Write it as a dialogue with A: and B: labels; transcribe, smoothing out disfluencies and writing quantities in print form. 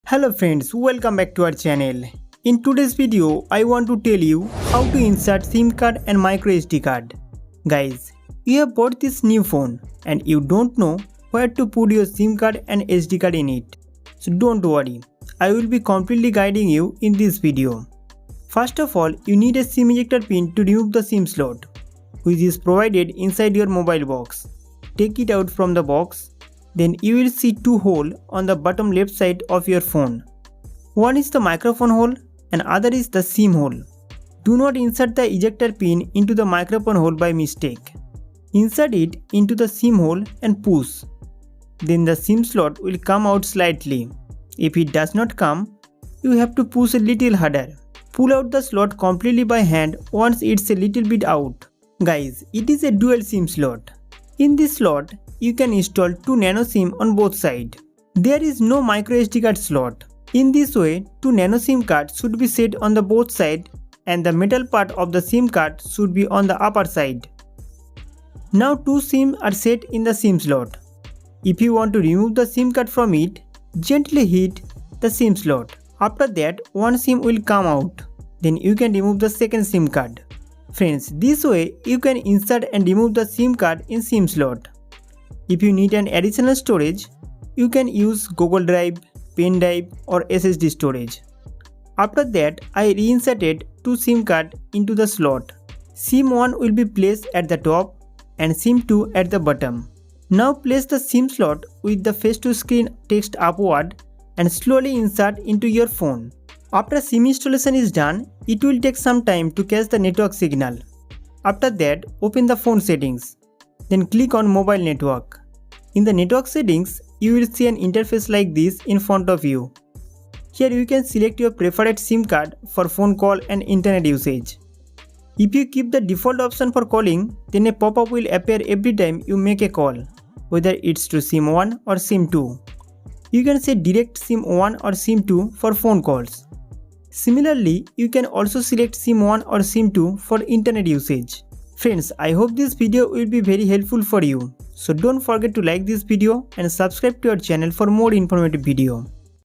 A: Hello friends, welcome back to our channel. In today's video, I want to tell you how to insert SIM card and microSD card. Guys, you have bought this new phone and you don't know where to put your SIM card and SD card in it. So don't worry, I will be completely guiding you in this video. First of all, you need a SIM ejector pin to remove the SIM slot, which is provided inside your mobile box. Take it out from the box. Then you will see two holes on the bottom left side of your phone. One is the microphone hole and other is the SIM hole. Do not insert the ejector pin into the microphone hole by mistake. Insert it into the SIM hole and push. Then the SIM slot will come out slightly. If it does not come, you have to push a little harder. Pull out the slot completely by hand once it's a little bit out. Guys, it is a dual SIM slot. In this slot, you can install two nano SIM on both sides. There is no microSD card slot. In this way, two nano SIM cards should be set on the both sides and the metal part of the SIM card should be on the upper side. Now two SIM are set in the SIM slot. If you want to remove the SIM card from it, gently hit the SIM slot. After that, one SIM will come out. Then you can remove the second SIM card. Friends, this way you can insert and remove the SIM card in SIM slot. If you need an additional storage, you can use Google Drive, pen drive or SSD storage. After that, I reinserted two SIM cards into the slot. SIM 1 will be placed at the top and SIM 2 at the bottom. Now place the SIM slot with the face to screen text upward and slowly insert into your phone. After SIM installation is done, it will take some time to catch the network signal. After that, open the phone settings. Then click on mobile network. In the network settings, you will see an interface like this in front of you. Here you can select your preferred SIM card for phone call and internet usage. If you keep the default option for calling, then a pop-up will appear every time you make a call, whether it's to SIM 1 or SIM 2. You can set direct SIM 1 or SIM 2 for phone calls. Similarly, you can also select SIM 1 or SIM 2 for internet usage. Friends, I hope this video will be very helpful for you. So don't forget to like this video and subscribe to our channel for more informative video.